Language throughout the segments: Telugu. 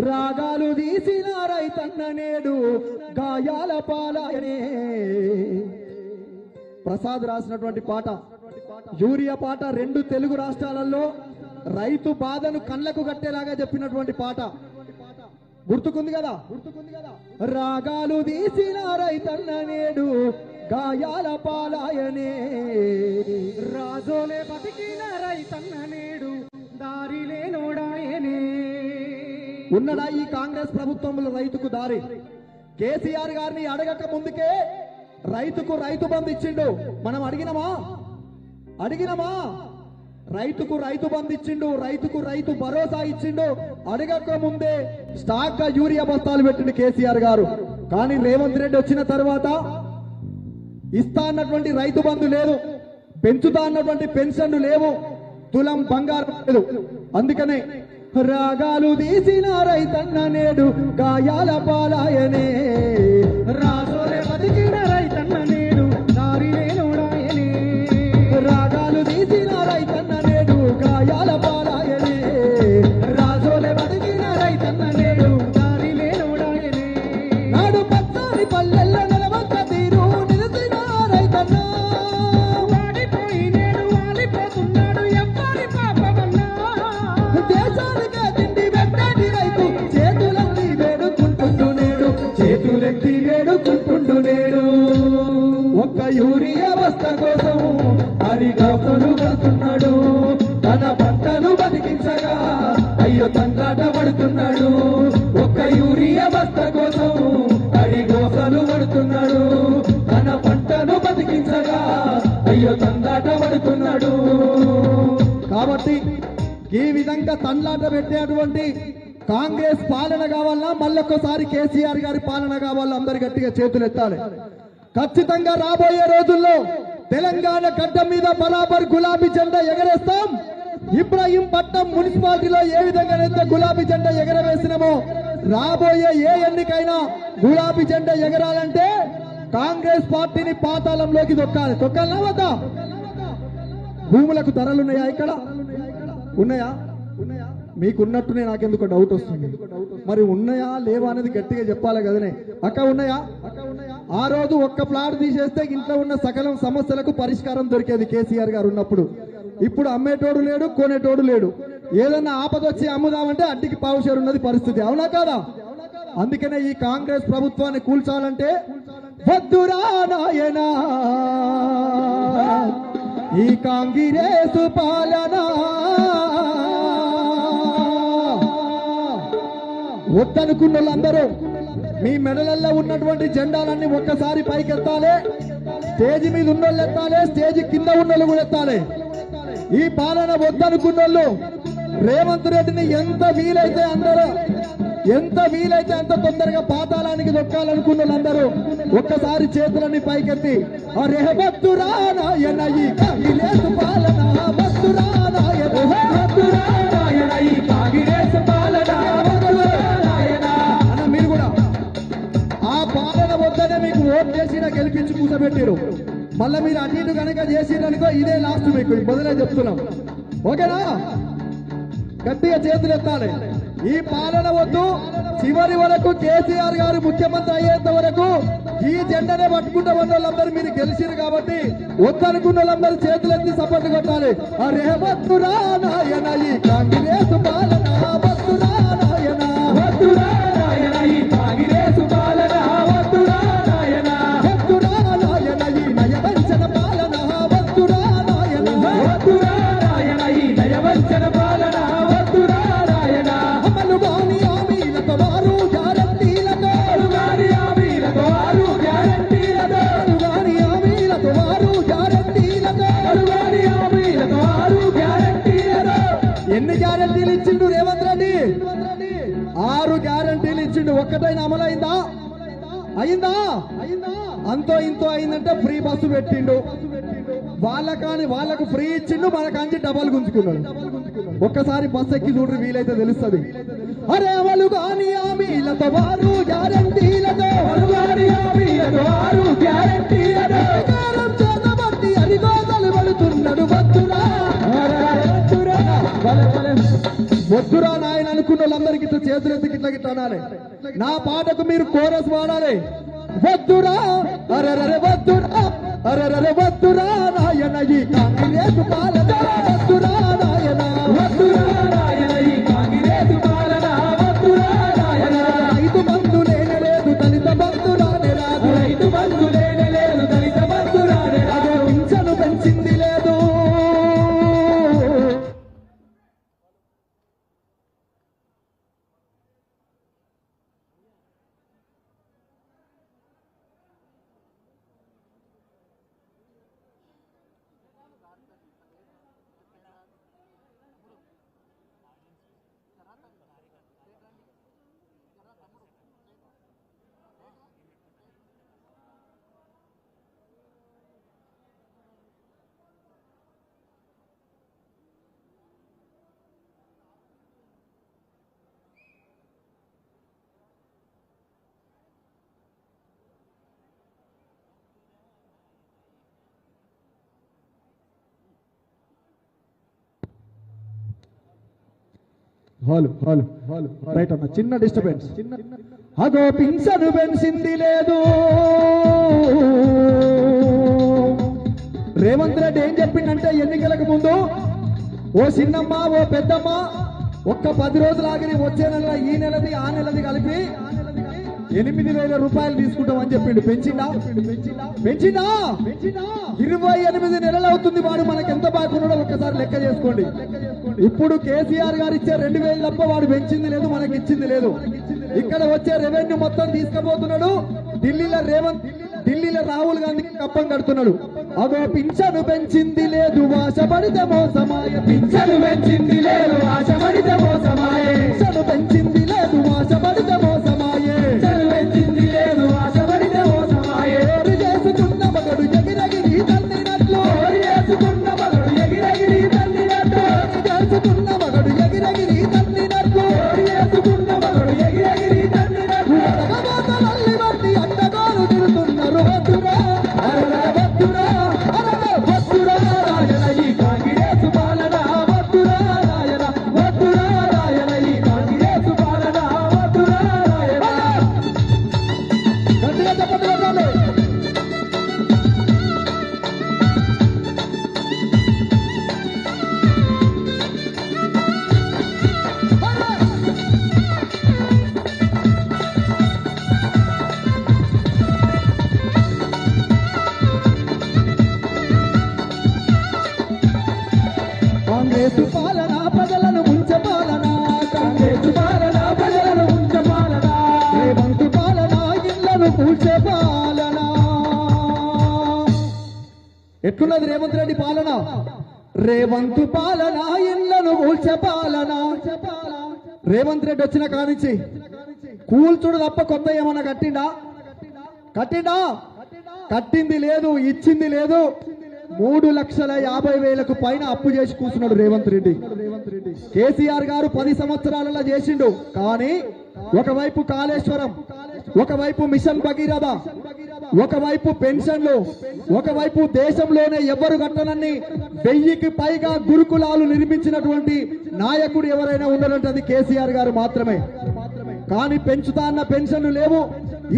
రాగాలు తీసిన రైతన్న నేడు గాయాల పాలాయనే. ప్రసాద్ రాసినటువంటి పాట, యూరియా పాట, 2 తెలుగు రాష్ట్రాలలో రైతు బాధను కళ్ళకు కట్టేలాగా చెప్పినటువంటి పాట గుర్తుకుంది కదా. రాగాలు తీసిన రైతన్న నేడు గాయాల పాలాయనే. రాజోలే బతికిన రైతన్న నేడు దారిలే నోడాయనే. ఉన్నడా ఈ కాంగ్రెస్ ప్రభుత్వంలో రైతుకు దారి? కేసీఆర్ గారిని అడగక ముందుకే రైతుకు రైతు బంధు ఇచ్చిండు. మనం అడిగినమా? రైతుకు రైతు బంధు ఇచ్చిండు, రైతుకు రైతు భరోసా ఇచ్చిండు. అడగక ముందే స్టాక్ గా యూరియా బస్తాలు పెట్టిండు కేసీఆర్ గారు. కానీ రేవంత్ రెడ్డి వచ్చిన తర్వాత ఇస్తా అన్నటువంటి రైతు బంధు లేదు, పెంచుతా అన్నటువంటి పెన్షన్లు లేవు, తులం బంగారం లేదు. అందుకనే రాగాలు తీసిన రైతన్న నేడు గాయాల పాలాయనే. రాజోలే బతికిన రైతన్న నేడు దారిలే నోడాయనే. రాగాలు తీసిన రైతన్న నేడు గాయాల పాలాయనే. రాజోలే బతికిన రైతన్న నేడు దారిలే నోడాయనే. నాడు పచ్చని పల్లెల్ల నిలవంక తీరు నిలిచిన రైతన్న వాడిపోయి నేడు వాలిపోతున్నాడు ఎవ్వరి పాపమన్నా. దేశానికే తిండి పెట్టని రైతు చేతులెత్తి వేడుకుంటుండు నేడు. ఒక్క యూరియా బస్తా కోసం అడిగాపులు పడుతున్నాడు. తన పంటను బతికించగా అయ్యో తంగాట పడుతున్నాడు. ఒక్క యూరియా బస్తా కోసం అడిగోసలు పడుతున్నాడు. తన పంటను బతికించగా అయ్యో తంగాట పడుతున్నాడు. కాబట్టి ఈ విధంగా తన్లాట పెట్టేటువంటి కాంగ్రెస్ పాలన కావాలన్నా మళ్ళొక్కసారి కేసీఆర్ గారి పాలన కావాలా? అందరు గట్టిగా చేతులు ఎత్తాలి. ఖచ్చితంగా రాబోయే రోజుల్లో తెలంగాణ గడ్డ మీద బరాబర్ గులాబీ జెండా ఎగరేస్తాం. ఇబ్రాహీంపట్నం మున్సిపాలిటీలో ఏ విధంగానైతే గులాబీ జెండా ఎగరవేసినామో రాబోయే ఏ ఎన్నికైనా గులాబీ జెండా ఎగరాలంటే కాంగ్రెస్ పార్టీని పాతాళంలోకి తొక్కాలనా వద్దా? భూములకు ధరలున్నాయా? ఇక్కడ ఉన్నాయా? మీకున్నట్టునే నాకెందుకు డౌట్ వస్తుంది. మరి ఉన్నాయా లేవా అనేది గట్టిగా చెప్పాలి కదనే. అక్క ఉన్నాయా? ఆ రోజు ఒక్క ప్లాట్ తీసేస్తే ఇంట్లో ఉన్న సకలం సమస్యలకు పరిష్కారం దొరికేది కేసీఆర్ గారు ఉన్నప్పుడు. ఇప్పుడు అమ్మేటోడు లేడు, కొనేటోడు లేడు. ఏదన్నా ఆపదొచ్చి అమ్ముదామంటే అడ్డికి పావుషేరు ఉన్నది పరిస్థితి. అవునా కాదా? అందుకనే ఈ కాంగ్రెస్ ప్రభుత్వాన్ని కూల్చాలంటే వద్దురా నాయనా ఈ కాంగ్రెసు పాలన. వద్దనుకున్న వాళ్ళందరూ మీ మెడలల్లో ఉన్నటువంటి జెండాలన్నీ ఒక్కసారి పైకెత్తాలి. స్టేజ్ మీద ఉన్నోళ్ళు ఎత్తాలి, స్టేజ్ కింద ఉన్నోళ్ళు కూడా ఎత్తాలి. ఈ పాలన వద్దనుకున్నోళ్ళు రేవంత్ రెడ్డిని ఎంత వీలైతే అంత తొందరగా పాతాళానికి దొక్కాలనుకున్న వాళ్ళందరూ ఒక్కసారి చేతులన్నీ పైకెత్తి అరే వద్దురా నాయన ఈ కాంగ్రెస్ పాలన, వద్దురా నాయన, వద్దురా నాయన ఈ కాంగ్రెస్ పాలన, వద్దురా నాయన అన్న. మీరు కూడా ఆ పాలన వద్దనే మీకు ఓట్ చేసినా గెలిపించి కూర్చోబెట్టారు. మళ్ళీ మీరు అటు ఇటు కనుక చేసిరనుకో ఇదే లాస్ట్ మీకు మొదలే చెప్తున్నాం. ఓకేనా? గట్టిగా చేతులు ఎత్తాలి. ఈ పాలన వద్దు. చివరి వరకు కేసీఆర్ గారు ముఖ్యమంత్రి అయ్యేంత వరకు ఈ జెండానే పట్టుకుంటా ఉన్న వాళ్ళందరూ మీరు గెలిచిరు కాబట్టి వద్దనుకున్న వాళ్ళందరూ చేతులెత్తి సపోర్ట్ కొట్టాలి. అరే వద్దురా నాయన ఈ కాంగ్రెస్ పాలన, వద్దురా నాయన, వద్దురా నాయన ఈ కాంగ్రెస్ పాలన, వద్దురా నాయన, వద్దురా నాయన ఈ నయవంచన పాలన, వద్దురా నాయన, వద్దురా నాయన ఈ నయవంచన పాలన, వద్దురా నాయన. అమలు గాని హామీలతో వారు గ్యారంటీలతో, గాని హామీలతో వారు గ్యారంటీలతో, గాని హామీలతో వారు గ్యారంటీలతో, గాని హామీలతో వారు గ్యారంటీలతో. ఎన్ని గ్యారంటీలు ఇచ్చిండు రేవంత్ రెడ్డి? 6 గ్యారంటీలు ఇచ్చిండు. ఒక్కటైనా అమలైందా? అయిందా? అంతో ఇంతో అయిందంటే ఫ్రీ బస్సు పెట్టిండు. వాళ్ళకు ఫ్రీ ఇచ్చిండు, మనకాంచి డబల్ గుంజుకున్నాడు. ఒక్కసారి బస్ ఎక్కి చూడ్రి, వీలైతే తెలుస్తుంది. అరే అమలు గాని హామీలతో వారు గ్యారంటీలతో, గాని హామీలతో వారు గ్యారంటీలతో అధికారం చేతబట్టి అరిగోదలు పడుతున్నాడు. వద్దురా వద్దురా నాయన అనుకున్న వాళ్ళందరికీ చేతులెత్తి గిట్ల గిట్ల అనాలి. నా పాటకు మీరు కోరస్ వాడాలి. వద్దురా అరెరరే వద్దురా అరెరరే వద్దురా నాయన ఈ కాంగ్రెస్ పాలన వద్దురా నాయన వద్దురా నాయన ఈ కాంగ్రెస్ పాలన వద్దురా నాయన. రైతు బంధు లేనే లేదు దళిత బంధు రానే రాదు. రైతు బంధు లేనే లేదు దళిత బంధు రానే రాదు. పింఛను పెంచింది లేదు. రైట్ అన్న, చిన్న డిస్టర్బెన్స్. అగో పింఛను పెంచింది లేదు. రేవంత్ రెడ్డి ఏం చెప్పిందంటే ఎన్నికలకు ముందు, ఓ చిన్నమ్మ ఓ పెద్దమ్మ ఒక్క 10 రోజులు ఆగి వచ్చే నెల ఈ నెలది ఆ నెలది కలిపి 8,000 రూపాయలు తీసుకుంటామని చెప్పిండు. పెంచిందా? 28 నెలలు అవుతుంది. వాడు మనకి ఎంత బాగున్నాడో ఒక్కసారి లెక్క చేసుకోండి. ఇప్పుడు కేసీఆర్ గారు ఇచ్చే 2,000 తప్ప వాడు పెంచింది లేదు, మనకి ఇచ్చింది లేదు. ఇక్కడ వచ్చే రెవెన్యూ మొత్తం తీసుకుపోతున్నాడు. ఢిల్లీలో రాహుల్ గాంధీకి కప్పం కడుతున్నాడు. అదో పింఛను పెంచింది లేదు ఆశపడితే మోసమాయ. పింఛను పెంచింది లేదు ఆశపడితే మోసమాయే. పింఛను పెంచింది లేదు ఆశపడితే మోసమాయే. పింఛను పెంచింది లేదు ఆశపడితే మోసమాయే. ఓరి చేసుకున్న మగడు ఎగిరెగిరి తల్లినట్లు. ఓరి చేసుకున్న మగడు ఎగిరెగిరి తల్లినట్లు. ఓరి చేసుకున్న మగడు ఎగిరెగిరి తల్లినట్లు. ఓరి చేసుకున్న మగడు ఎగిరెగిరి తల్లినట్లు. అడగబోతలల్లి బట్టి అడ్డగోలు తిరుగుతున్నారు. వద్దురా అరరా వద్దురా అరరా వద్దురా రాయన ఈ కాంగ్రెస్ పాలన. వద్దురా రాయన వద్దురా రాయన ఈ కాంగ్రెస్ పాలన. వద్దురా రాయన. గట్టిగా చెప్పండి కొట్టాలి. కాంగ్రెసు పాలన ప్రజలను ముంచ పాలన. కాంగ్రెసు పాలన ప్రజలను ముంచ పాలన. రేవంతు పాలన ఇళ్లను కూల్చే పాలన. ఎట్లున్నది రేవంత్ రెడ్డి పాలన? రేవంతు పాలన ఇళ్లను కూల్చే పాలన. రేవంత్ రెడ్డి వచ్చిన కానించి కూల్చుడు తప్ప కొత్త ఏమన్నా కట్టిండా? కట్టింది లేదు, ఇచ్చింది లేదు. 3,50,000 పైన అప్పు చేసి కూర్చున్నాడు రేవంత్ రెడ్డి. కేసీఆర్ గారు 10 సంవత్సరాలలో చేసిండు. కానీ ఒకవైపు కాళేశ్వరం, ఒకవైపు మిషన్ భగీరథ, ఒకవైపు పెన్షన్లు, ఒకవైపు దేశంలోనే ఎవరు కట్టనన్ని 1000కి పైగా గురుకులాలు నిర్మించినటువంటి నాయకుడు ఎవరైనా ఉన్నారంటే అది కేసీఆర్ గారు మాత్రమే. కానీ పెంచుతా అన్న పెన్షన్లు లేవు,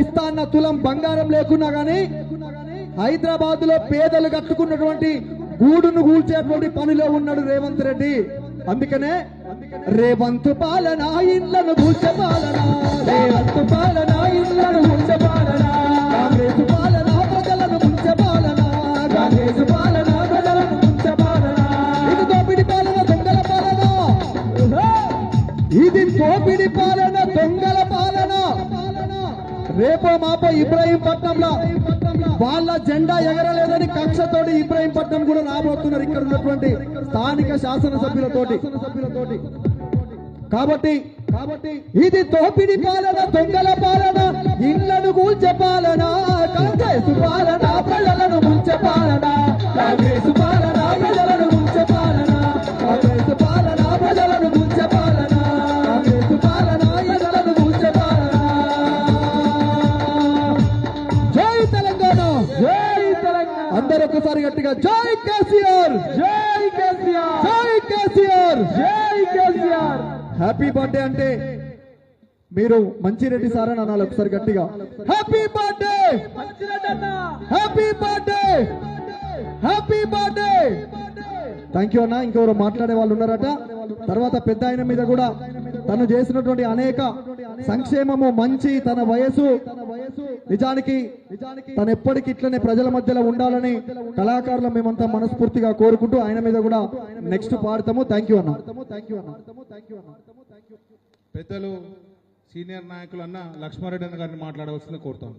ఇస్తా అన్న తులం బంగారం లేకున్నా గానీ హైదరాబాద్ లో పేదలు కట్టుకున్నటువంటి గూడును కూల్చేటువంటి పనిలో ఉన్నాడు రేవంత్ రెడ్డి. అందుకనే రేవంత్ పాలన ఇళ్లను కూల్చే పాలన. రేవంత్ పాలన ఇళ్లను కూల్చే పాలన. కాంగ్రెస్ పాలన ప్రజలను ముంచే పాలన. కాంగ్రెస్ పాలన ప్రజలను ముంచే పాలన. ఇది దోపిడి పాలన, దొంగల పాలన. ఇది దోపిడి పాలన, దొంగల పాలన. రేపో మాపో ఇబ్రాహీంపట్నంలో వాళ్ళ జెండా ఎగరలేదని కక్షతోటి ఇబ్రాహీంపట్నం కూడా రాబోతున్నారు ఇక్కడ ఉన్నటువంటి స్థానిక శాసనసభ్యులతోటి. కాబట్టి ఇది దోపిడి పాలన, దొంగల పాలన, ఇళ్లను కూల్చే పాలన. కాంగ్రెస్ పాలన ప్రజలను ముంచే పాలన. కాంగ్రెస్ పాలన ప్రజలను ముంచే పాలన. కాంగ్రెస్ పాలన ప్రజలను ముంచే పాలన. కాంగ్రెస్ పాలన ప్రజలను ముంచే పాలన. జై తెలంగాణ, జై తెలంగాణ. అందరూ ఒకసారి గట్టిగా జై కేసీఆర్, జై కేసీఆర్, జై కేసీఆర్, జై కేసీఆర్. హ్యాపీ బర్త్డే అంటే మీరు మంచిరెడ్డి సార్ అని అనాలి ఒకసారి గట్టిగా. Happy birthday, happy birthday, happy birthday. Thank you అన్న. ఇంకెవరు మాట్లాడే వాళ్ళు ఉన్నారట. తర్వాత పెద్ద ఆయన మీద కూడా తను చేసినటువంటి అనేక సంక్షేమము మంచి తన వయసు నిజానికి తను ఎప్పటికి ఇట్లనే ప్రజల మధ్యలో ఉండాలని కళాకారులు మేమంతా మనస్ఫూర్తిగా కోరుకుంటూ ఆయన మీద కూడా నెక్స్ట్ పాడతాము. థ్యాంక్ యూ అన్న. పెద్దలు సీనియర్ నాయకులు అన్న లక్ష్మారెడ్డి అన్న గారిని మాట్లాడవలసింది కోరుతాం.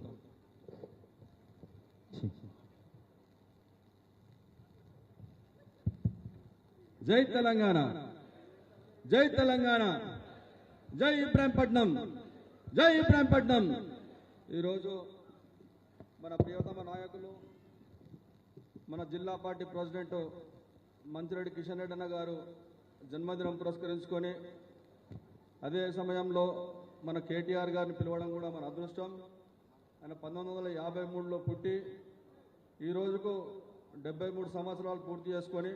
జై తెలంగాణ, జై తెలంగాణ, జై ఇబ్రాహీంపట్నం, జై ఇబ్రాహీంపట్నం. ఈరోజు మన ప్రియతమ నాయకులు మన జిల్లా పార్టీ ప్రెసిడెంట్ మంచిరెడ్డి కిషన్ రెడ్డి అన్న గారు జన్మదినం పురస్కరించుకొని అదే సమయంలో మన కేటీఆర్ గారిని పిలవడం కూడా మన అదృష్టం. ఆయన 1953లో పుట్టి ఈ రోజుకు 73 సంవత్సరాలు పూర్తి చేసుకొని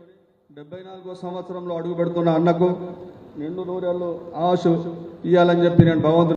74వ సంవత్సరంలో అడుగు పెడుతున్న అన్నకు నిండు నూరేళ్ళు ఆశు ఇవ్వాలని చెప్పి నేను భగవంతుడు